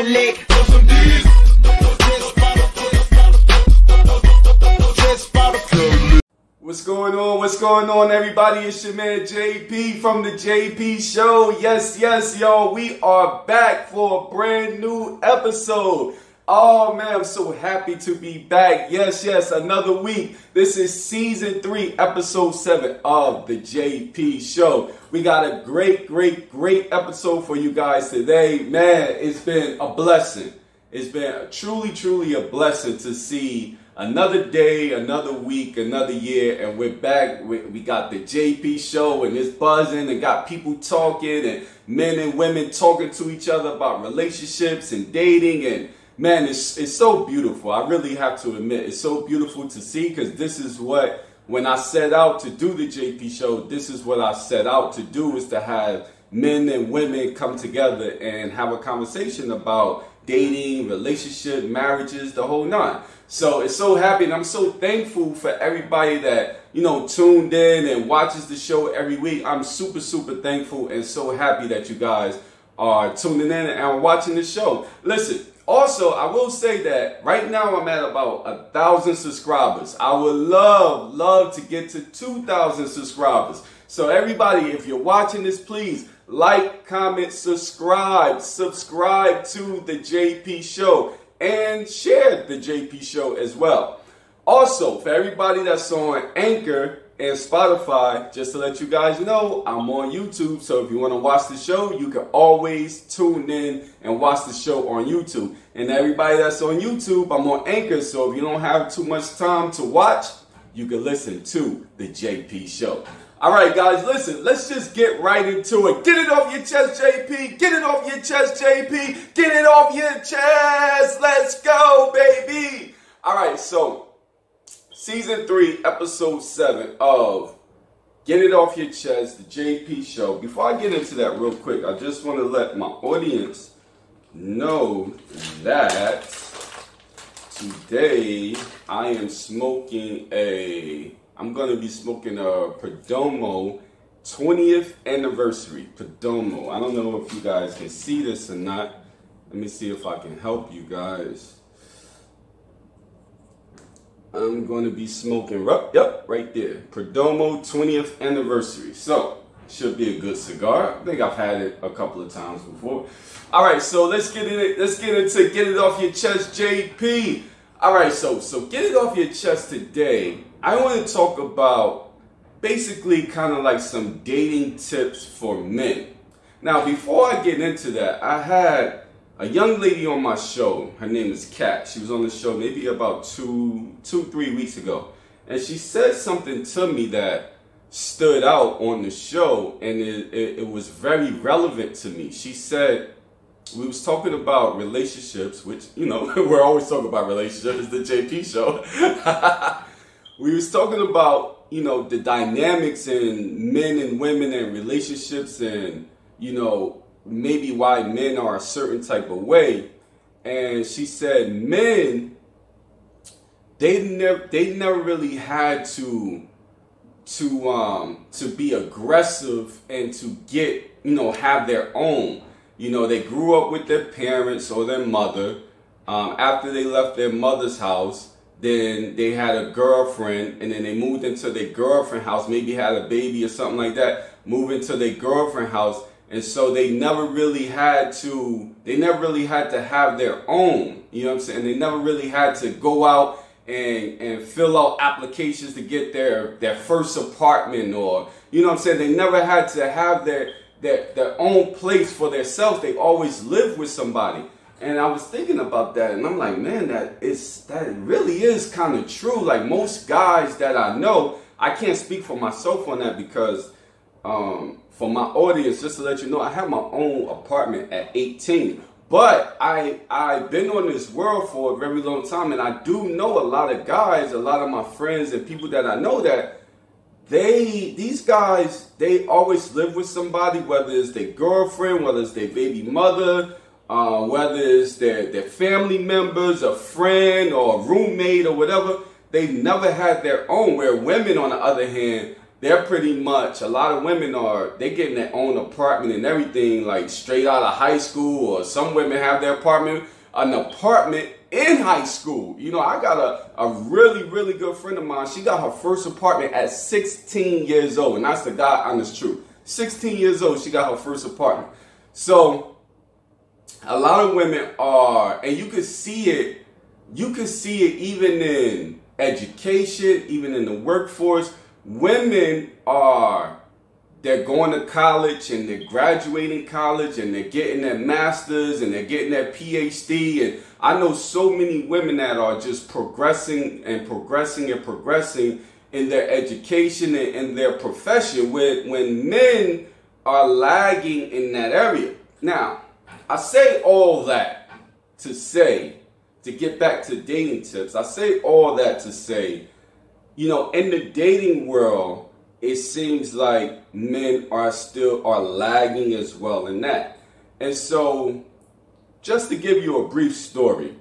lick. What's going on? What's going on, everybody? It's your man JP from the JP Show. Yes, y'all. We are back for a brand new episode. Oh man, I'm so happy to be back. Yes, another week. This is season 3, episode 7 of the JP Show. We got a great episode for you guys today. Man, it's been a blessing. It's been truly a blessing to see another day, another week, another year, and we're back. We got the JP Show, and it's buzzing, and got people talking, and men and women talking to each other about relationships and dating, and man, it's so beautiful. I really have to admit, it's so beautiful to see, because this is what, when I set out to do the JP Show, this is what I set out to do, is to have men and women come together and have a conversation about dating, relationship, marriages, the whole nine. So it's so happy, and I'm so thankful for everybody that, tuned in and watches the show every week. I'm super thankful and so happy that you guys are tuning in and watching the show. Listen, also, I will say that right now I'm at about 1,000 subscribers. I would love to get to 2,000 subscribers. So everybody, if you're watching this, please like, comment, subscribe to the JP Show, and share the JP Show as well. Also, for everybody that's on Anchor and Spotify, just to let you guys know, I'm on YouTube. So if you want to watch the show, you can always tune in and watch the show on YouTube. And everybody that's on YouTube, I'm on Anchor. So if you don't have too much time to watch, you can listen to the JP Show. All right, guys, listen, let's just get right into it. Get it off your chest, JP. Get it off your chest, JP. Get it off your chest. Let's go, baby. All right, so season 3, episode 7 of Get It Off Your Chest, the JP Show. Before I get into that real quick, I just want to let my audience know that today I'm going to be smoking a Perdomo 20th anniversary Perdomo. I don't know if you guys can see this or not. Let me see if I can help you guys. I'm going to be smoking, yep, right there, Perdomo 20th anniversary. So, should be a good cigar. I think I've had it a couple of times before. All right, so let's get into Get It Off Your Chest, JP. All right, so Get It Off Your Chest today. I want to talk about basically kind of like some dating tips for men. Now, before I get into that, I had a young lady on my show. Her name is Kat. She was on the show maybe about 3 weeks ago. And she said something to me that stood out on the show, and it was very relevant to me. She said, we was talking about relationships, which, we're always talking about relationships. It's the JP Show. We was talking about, the dynamics in men and women and relationships, and, maybe why men are a certain type of way. And she said men, they never really had to be aggressive and to get, have their own. They grew up with their parents or their mother. After they left their mother's house, then they had a girlfriend, and then they moved into their girlfriend house, maybe had a baby or something like that, moved into their girlfriend house. And so they never really had to have their own, you know what I'm saying? They never really had to go out and fill out applications to get their first apartment, or, you know what I'm saying? They never had to have their own place for themselves. They always lived with somebody. And I was thinking about that, and I'm like, man, that really is kind of true. Like, most guys that I know, I can't speak for myself on that, because for my audience, just to let you know, I have my own apartment at 18. But I've been on this world for a very long time, and I do know a lot of guys, a lot of my friends and people that I know, that these guys, they always live with somebody, whether it's their girlfriend, whether it's their baby mother, whether it's their family members, a friend or a roommate or whatever. They've never had their own. Where women, on the other hand, they're pretty much, a lot of women they getting their own apartment and everything, like straight out of high school, or some women have an apartment in high school. You know, I got a really, really good friend of mine. She got her first apartment at 16 years old. And that's the God honest truth. 16 years old, she got her first apartment. So a lot of women and you can see it even in education, even in the workforce. Women they're going to college and they're graduating college and they're getting their masters and they're getting their PhD. And I know so many women that are just progressing and progressing and progressing in their education and in their profession, when men are lagging in that area. Now, I say all that to get back to dating tips, I say all that to say, you know, in the dating world, it seems like men are lagging as well in that. And so, just to give you a brief story,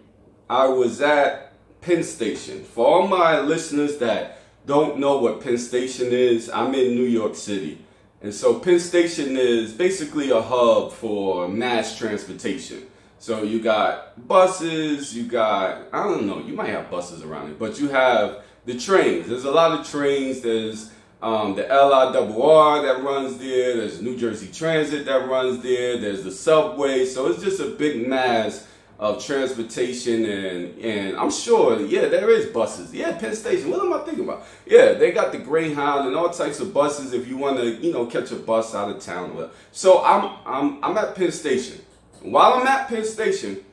I was at Penn Station. For all my listeners that don't know what Penn Station is, I'm in New York City. And so Penn Station is basically a hub for mass transportation. So you got buses, you got, I don't know, you might have buses around it, but you have the trains. There's a lot of trains. There's the LIRR that runs there. There's New Jersey Transit that runs there. There's the subway. So it's just a big mass of transportation, and I'm sure, yeah, there is buses. Yeah, Penn Station. What am I thinking about? Yeah, they got the Greyhound and all types of buses if you want to, you know, catch a bus out of town. So I'm at Penn Station. While I'm at Penn Station,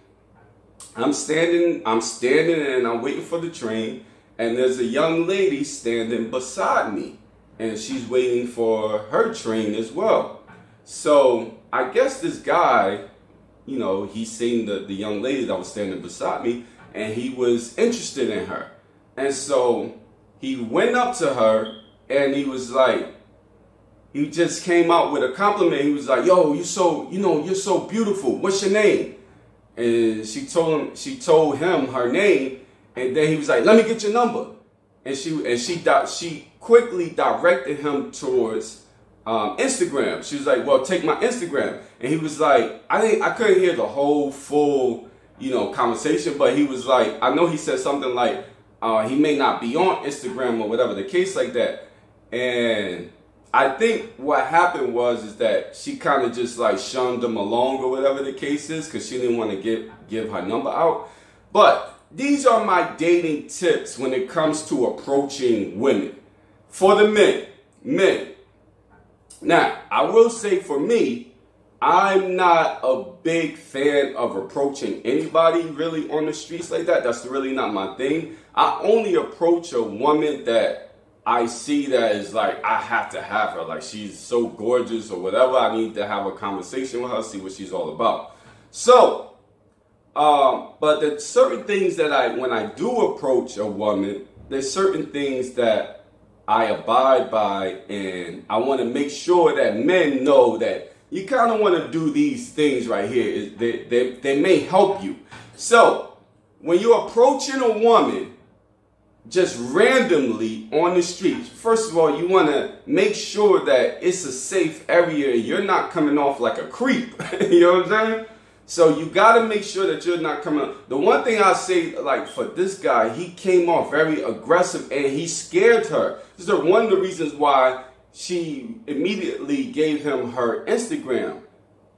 I'm standing and I'm waiting for the train, and there's a young lady standing beside me, and she's waiting for her train as well. So I guess this guy, you know, he seen the young lady that was standing beside me, and he was interested in her. And so he went up to her, and he was like, he just came out with a compliment. He was like, yo, you're so beautiful. What's your name? And she told him her name, and then he was like, let me get your number. And she quickly directed him towards Instagram. She was like, well, take my Instagram. And he was like, I couldn't hear the whole full, you know, conversation, but he was like, I know he said something like, he may not be on Instagram or whatever the case like that. And I think what happened is that she kind of just like shunned him along or whatever the case is, because she didn't want to give her number out. But these are my dating tips when it comes to approaching women. For the men. Now, I will say for me, I'm not a big fan of approaching anybody really on the streets like that. That's really not my thing. I only approach a woman that I see that is like, I have to have her. Like, she's so gorgeous or whatever. I need to have a conversation with her, see what she's all about. So, but there's certain things that when I do approach a woman, there's certain things that I abide by, and I want to make sure that men know that you kind of want to do these things right here. They may help you. So, when you're approaching a woman just randomly on the streets, first of all, you want to make sure that it's a safe area. You're not coming off like a creep. You know what I'm saying? So you got to make sure that you're not coming. The one thing I say, like for this guy, he came off very aggressive and he scared her. This is one of the reasons why she immediately gave him her Instagram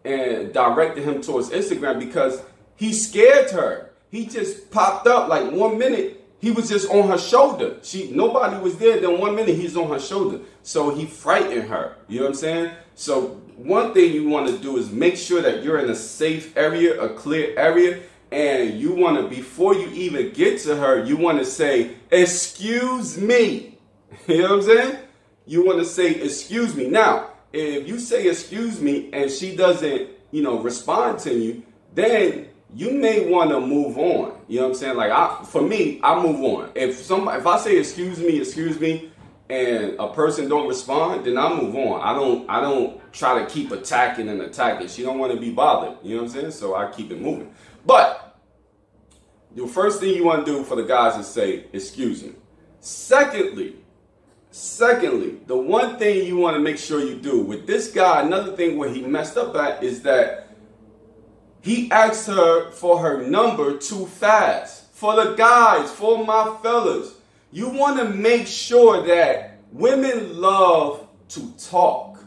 and directed him towards Instagram, because he scared her. He just popped up like 1 minute. He was just on her shoulder. Nobody was there. Then 1 minute he's on her shoulder. So he frightened her. You know what I'm saying? So one thing you want to do is make sure that you're in a safe area, a clear area. And you want to, before you even get to her, you want to say, excuse me. You know what I'm saying? You want to say, excuse me. Now, if you say, excuse me, and she doesn't, you know, respond to you, then you may want to move on. You know what I'm saying? Like, for me, I move on. If I say excuse me, and a person don't respond, then I move on. I don't try to keep attacking and attacking. She don't want to be bothered. You know what I'm saying? So I keep it moving. But the first thing you want to do for the guys is say excuse me. Secondly, Secondly, the one thing you want to make sure you do with this guy, another thing where he messed up at is that he asked her for her number too fast. For the guys, for my fellas, you want to make sure that women love to talk.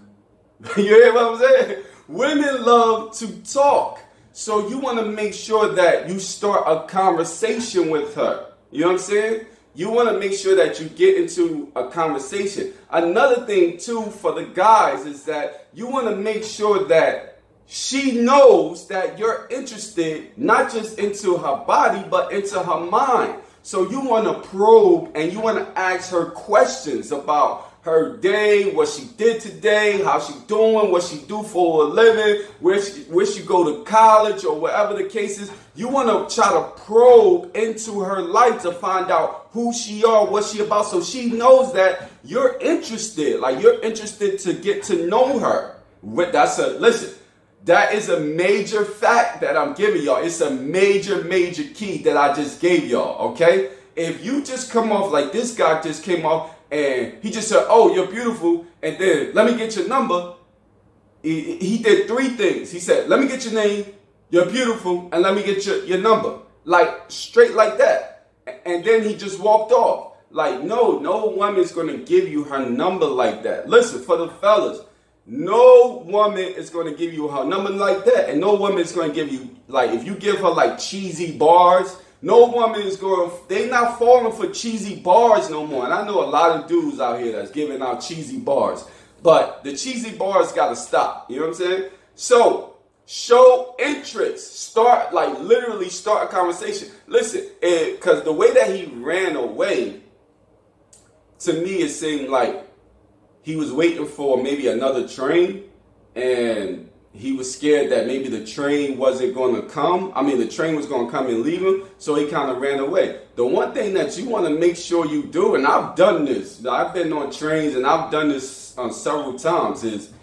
You hear what I'm saying? Women love to talk. So you want to make sure that you start a conversation with her. You know what I'm saying? You want to make sure that you get into a conversation. Another thing, too, for the guys is that you want to make sure that she knows that you're interested not just into her body, but into her mind. So you want to probe and you want to ask her questions about her day, what she did today, how she doing, what she do for a living, where she go to college or whatever the case is. You want to try to probe into her life to find out who she are, what she about, so she knows that you're interested. Like, you're interested to get to know her. Listen, that is a major fact that I'm giving y'all. It's a major key that I just gave y'all, okay? If you just come off like this guy just came off and he just said, oh, you're beautiful, and then let me get your number. He did three things. He said, let me get your name, you're beautiful, and let me get your number. Like, straight like that. And then he just walked off. Like, no woman's going to give you her number like that. Listen, for the fellas, no woman is going to give you her number like that. And no woman is going to give you, like, if you give her, like, cheesy bars, no woman is going to, they not falling for cheesy bars no more. And I know a lot of dudes out here that's giving out cheesy bars. But the cheesy bars got to stop. You know what I'm saying? So, show interest. Start, like, literally start a conversation. Listen, because the way that he ran away, to me, it seemed like he was waiting for maybe another train, and he was scared that maybe the train wasn't going to come. I mean, the train was going to come and leave him, so he kind of ran away. The one thing that you want to make sure you do, and I've done this, I've been on trains and I've done this several times, is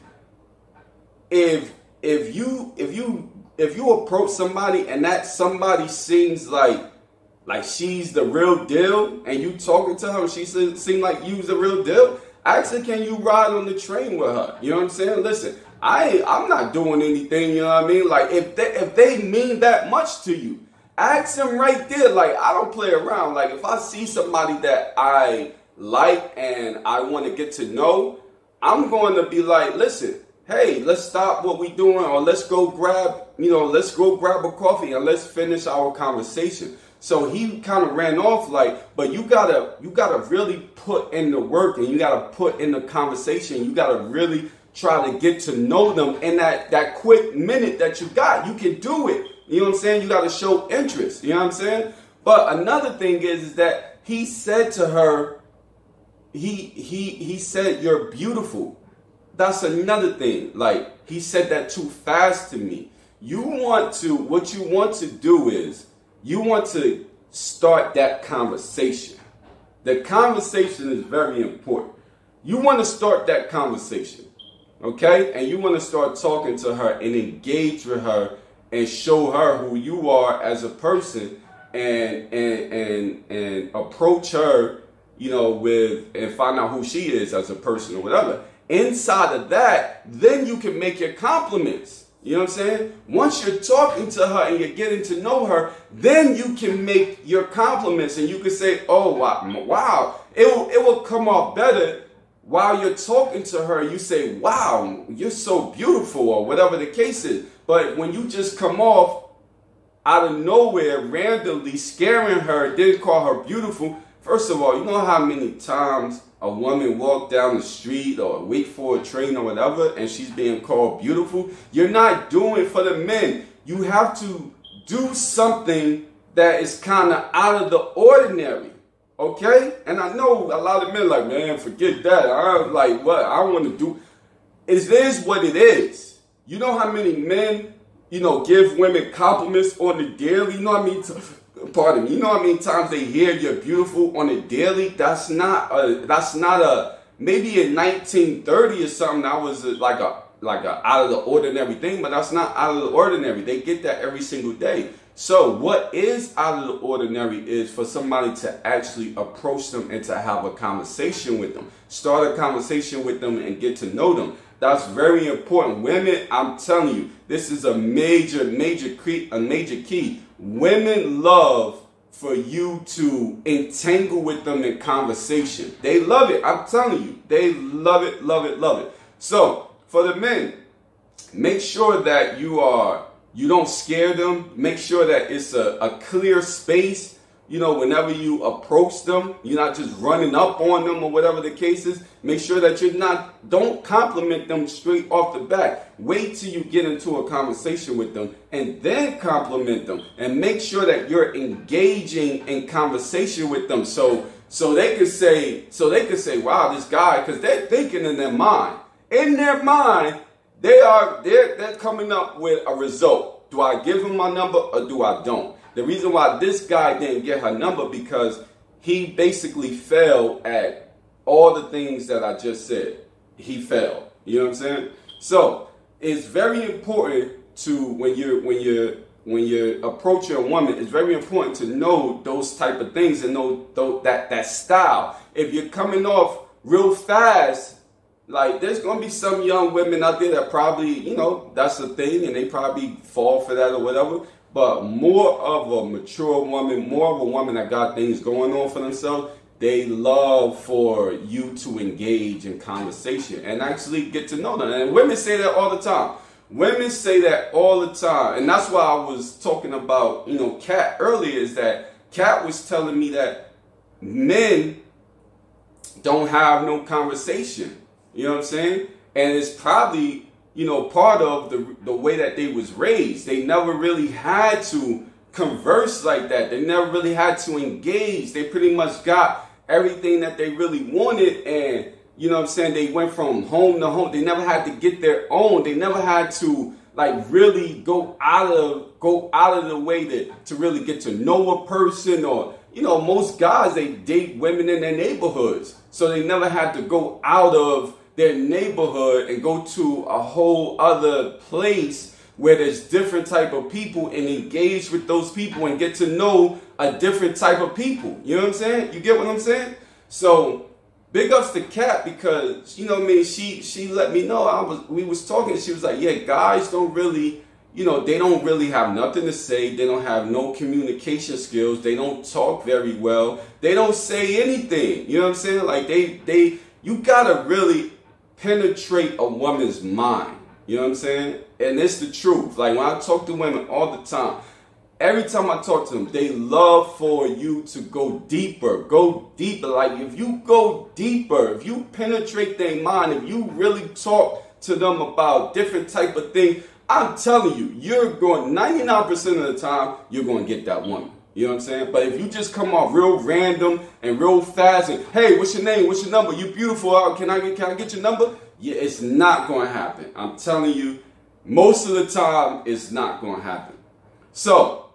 if you approach somebody and that somebody seems like she's the real deal, and you talking to her and she seems like you's the real deal, ask her, can you ride on the train with her? You know what I'm saying? Listen, I'm not doing anything, you know what I mean? Like, if they mean that much to you, ask them right there. Like, I don't play around. Like, if I see somebody that I like and I want to get to know, I'm going to be like, listen, hey, let's stop what we doing, or let's go grab a coffee and let's finish our conversation. So he kind of ran off, like, but you gotta really put in the work, and you gotta put in the conversation. You gotta really try to get to know them in that quick minute that you got. You can do it. You know what I'm saying? You gotta show interest. You know what I'm saying? But another thing is that he said to her, he said, you're beautiful. That's another thing. Like, he said that too fast to me. What you want to do is, you want to start that conversation. The conversation is very important. You want to start that conversation, okay? And you want to start talking to her and engage with her and show her who you are as a person, and approach her, you know, and find out who she is as a person or whatever. Inside of that, then you can make your compliments. You know what I'm saying? Once you're talking to her and you're getting to know her, then you can make your compliments, and you can say, oh, wow. It will come off better while you're talking to her. You say, wow, you're so beautiful, or whatever the case is. But when you just come off out of nowhere, randomly scaring her, didn't call her beautiful. First of all, you know how many times a woman walk down the street or wait for a train or whatever, and she's being called beautiful? You're not doing it for the men. You have to do something that is kind of out of the ordinary, okay? And I know a lot of men like, man, forget that. I'm like, what I want to do. It is what it is. You know how many men, you know, give women compliments on the daily? You know what I mean? Pardon me. You know how many times they hear you're beautiful on a daily? That's not a maybe in 1930 or something that was like a out of the ordinary thing, but that's not out of the ordinary. They get that every single day. So what is out of the ordinary is for somebody to actually approach them and to have a conversation with them. Start a conversation with them and get to know them. That's very important. Women, I'm telling you, this is a major key. Women love for you to entangle with them in conversation. They love it. I'm telling you. They love it, love it, love it. So for the men, make sure that you don't scare them. Make sure that it's a clear space. You know, whenever you approach them, you're not just running up on them or whatever the case is. Make sure that don't compliment them straight off the bat. Wait till you get into a conversation with them and then compliment them. And make sure that you're engaging in conversation with them so they could say, wow, this guy, because they're thinking in their mind. In their mind, they're coming up with a result. Do I give him my number or do I don't? The reason why this guy didn't get her number because he basically failed at all the things that I just said. He failed. You know what I'm saying? So it's very important to when you're approaching a woman, it's very important to know those type of things and know that style. If you're coming off real fast, like there's gonna be some young women out there that probably, you know, that's the thing, and they probably fall for that or whatever. But more of a mature woman, more of a woman that got things going on for themselves, they love for you to engage in conversation and actually get to know them. And women say that all the time. Women say that all the time. And that's why I was talking about, you know, Kat earlier, is that Kat was telling me that men don't have no conversation. You know what I'm saying? And it's probably, you know, part of the way that they was raised. They never really had to converse like that. They never really had to engage. They pretty much got everything that they really wanted, and you know what I'm saying, they went from home to home. They never had to get their own. They never had to like really go out of the way to really get to know a person. Or, you know, most guys, they date women in their neighborhoods, so they never had to go out of their neighborhood and go to a whole other place where there's different type of people and engage with those people and get to know a different type of people. You know what I'm saying? You get what I'm saying? So big ups to Kat, because, you know what I mean, she let me know. We was talking, she was like, yeah, guys don't really, you know, they don't really have nothing to say. They don't have no communication skills. They don't talk very well. They don't say anything. You know what I'm saying? Like you gotta really penetrate a woman's mind. You know what I'm saying? And it's the truth. Like when I talk to women all the time, every time I talk to them, they love for you to go deeper. Go deeper. Like if you go deeper, if you penetrate their mind, if you really talk to them about different type of things, I'm telling you, you're going 99% of the time, you're going to get that woman. You know what I'm saying? But if you just come off real random and real fast and, hey, what's your name? What's your number? You beautiful. Can I get your number? Yeah, it's not going to happen. I'm telling you, most of the time, it's not going to happen. So,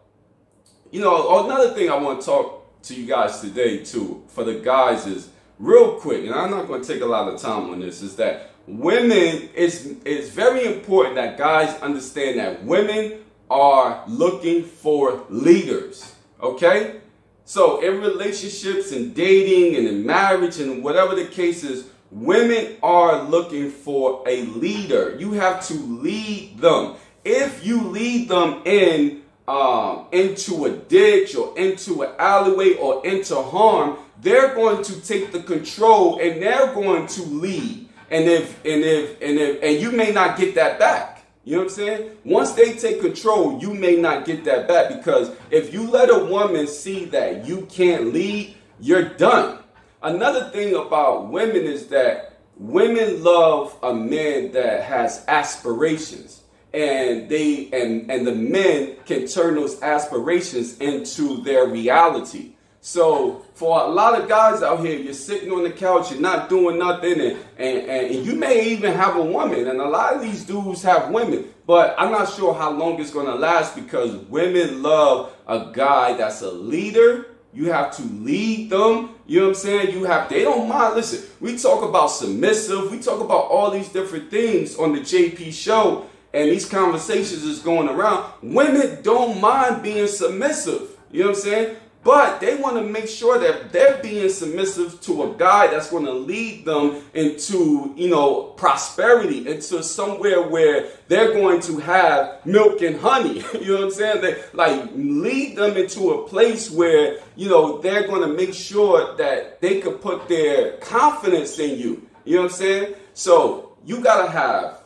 you know, another thing I want to talk to you guys today, too, for the guys is real quick, and I'm not going to take a lot of time on this, is that women, it's very important that guys understand that women are looking for leaders. Okay? So in relationships and dating and in marriage and whatever the case is, women are looking for a leader. You have to lead them. If you lead them into a ditch or into an alleyway or into harm, they're going to take the control and they're going to lead. And you may not get that back. You know what I'm saying? Once they take control, you may not get that back, because if you let a woman see that you can't lead, you're done. Another thing about women is that women love a man that has aspirations, and the men can turn those aspirations into their reality. So for a lot of guys out here, you're sitting on the couch, you're not doing nothing, and you may even have a woman, and a lot of these dudes have women, but I'm not sure how long it's going to last, because women love a guy that's a leader. You have to lead them. You know what I'm saying? They don't mind. Listen, we talk about submissive. We talk about all these different things on the JP show. and these conversations is going around, women don't mind being submissive. You know what I'm saying? But they want to make sure that they're being submissive to a guy that's going to lead them into, you know, prosperity, into somewhere where they're going to have milk and honey. You know what I'm saying? They like lead them into a place where, you know, they're going to make sure that they could put their confidence in you. You know what I'm saying? So you got to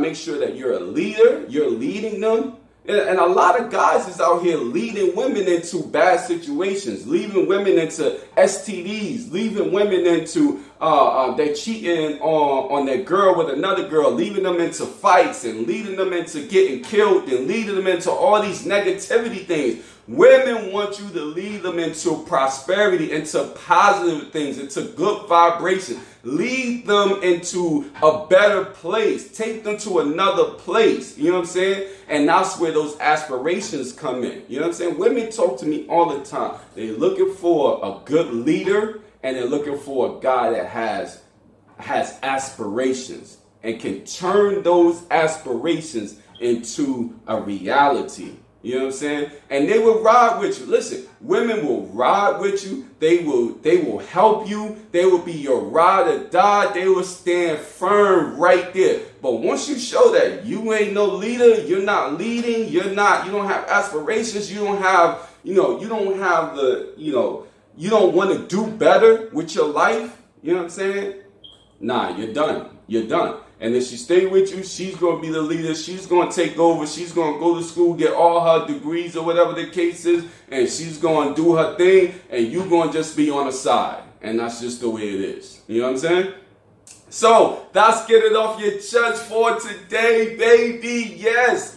make sure that you're a leader, you're leading them. And a lot of guys is out here leading women into bad situations, leading women into STDs, leading women into they're cheating on their girl with another girl, leading them into fights and leading them into getting killed and leading them into all these negativity things. Women want you to lead them into prosperity, into positive things, into good vibration. Lead them into a better place. Take them to another place. You know what I'm saying? And that's where those aspirations come in. You know what I'm saying? Women talk to me all the time. They're looking for a good leader, and they're looking for a guy that has aspirations and can turn those aspirations into a reality. You know what I'm saying? And they will ride with you. Listen, women will ride with you. They will help you. They will be your ride or die. They will stand firm right there. But once you show that you ain't no leader, you're not leading, you don't have aspirations, you don't have you don't want to do better with your life, you know what I'm saying? Nah, you're done. You're done. And if she stay with you, she's going to be the leader. She's going to take over. She's going to go to school, get all her degrees or whatever the case is, and she's going to do her thing, and you're going to just be on the side. And that's just the way it is. You know what I'm saying? So, let's get it off your chest for today, baby. Yes.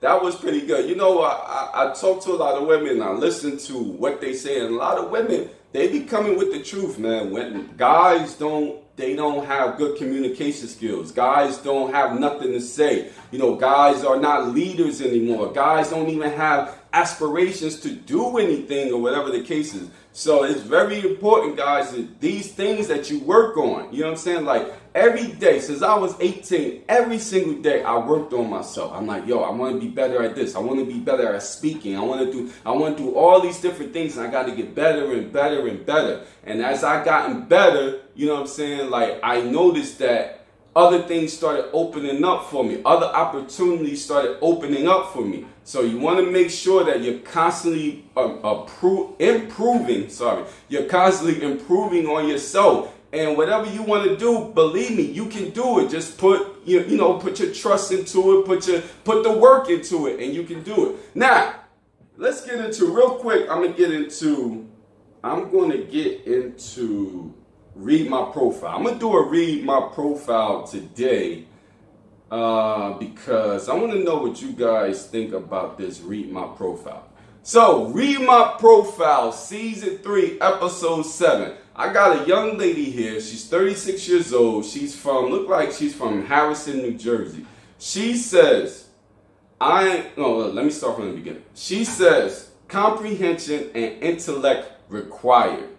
That was pretty good. You know, I talk to a lot of women, and I listen to what they say, and a lot of women, they be coming with the truth, man. When guys don't have good communication skills. Guys don't have nothing to say. You know, guys are not leaders anymore. Guys don't even have aspirations to do anything or whatever the case is. So it's very important, guys, that these things that you work on, you know what I'm saying? Like every day since I was 18, every single day I worked on myself. I'm like, yo, I want to be better at this. I want to be better at speaking. I want to do all these different things, and I got to get better and better and better. And as I gotten better, you know what I'm saying? Like I noticed that other things started opening up for me. Other opportunities started opening up for me. So you want to make sure that you're constantly improving. You're constantly improving on yourself. And whatever you want to do, believe me, you can do it. Just put your trust into it, put the work into it, and you can do it. Now, let's get into real quick. I'm going to get into read my profile. I'm going to do a read my profile today because I want to know what you guys think about this read my profile. So, read my profile, season 3, episode 7. I got a young lady here. She's 36 years old. Look like she's from Harrison, New Jersey. She says, let me start from the beginning. She says, comprehension and intellect required.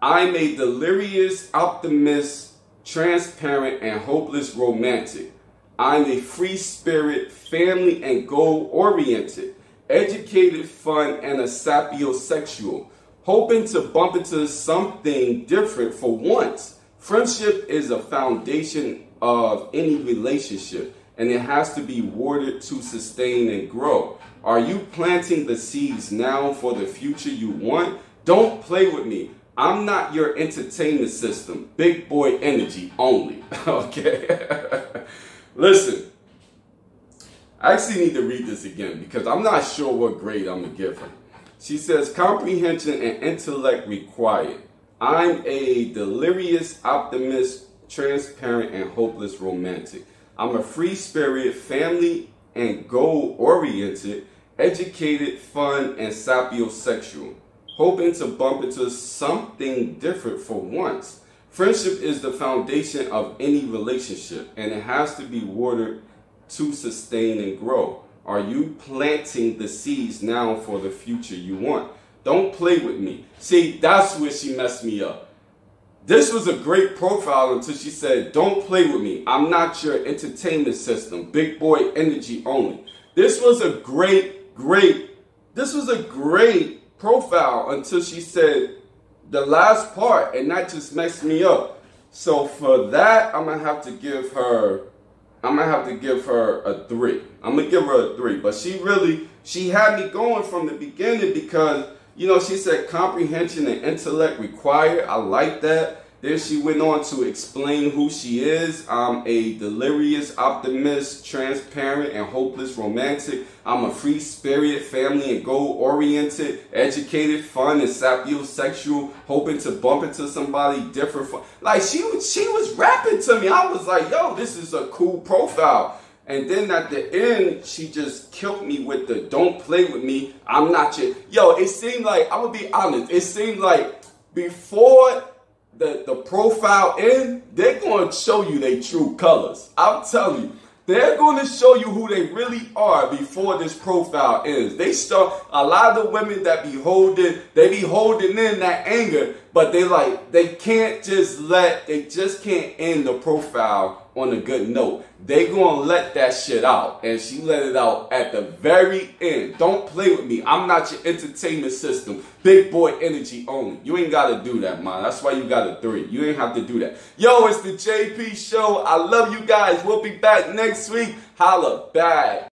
I'm a delirious optimist, transparent, and hopeless romantic. I'm a free spirit, family and goal-oriented, educated, fun, and a sapiosexual. Hoping to bump into something different for once. Friendship is a foundation of any relationship, and it has to be watered to sustain and grow. Are you planting the seeds now for the future you want? Don't play with me. I'm not your entertainment system. Big boy energy only. Okay? Listen. I actually need to read this again because I'm not sure what grade I'm going to give her. She says, comprehension and intellect required. I'm a delirious optimist, transparent, and hopeless romantic. I'm a free spirit, family and goal-oriented, educated, fun, and sapiosexual. Hoping to bump into something different for once. Friendship is the foundation of any relationship, and it has to be watered to sustain and grow. Are you planting the seeds now for the future you want? Don't play with me. See, that's where she messed me up. This was a great profile until she said, don't play with me. I'm not your entertainment system. Big boy energy only. This was a great profile until she said the last part, and that just messed me up. So for that, I'm gonna have to give her a 3. I'm gonna give her a 3. But she had me going from the beginning because, you know, she said comprehension and intellect required. I like that. Then she went on to explain who she is. I'm a delirious optimist, transparent and hopeless romantic. I'm a free spirit, family and goal oriented, educated, fun and sapiosexual, hoping to bump into somebody different. Like she was rapping to me. I was like, yo, this is a cool profile. And then at the end, she just killed me with the don't play with me. I'm not your... Yo, it seemed like, I'm going to be honest, it seemed like before the profile end, they're going to show you their true colors. I'm telling you. They're going to show you who they really are before this profile ends. They start, a lot of the women that be holding in that anger, but they just can't end the profile on a good note. They gonna let that shit out. And she let it out at the very end. Don't play with me. I'm not your entertainment system. Big boy energy only. You ain't gotta do that, man. That's why you got a 3. You ain't have to do that. Yo, it's the JP Show. I love you guys. We'll be back next week. Holla back.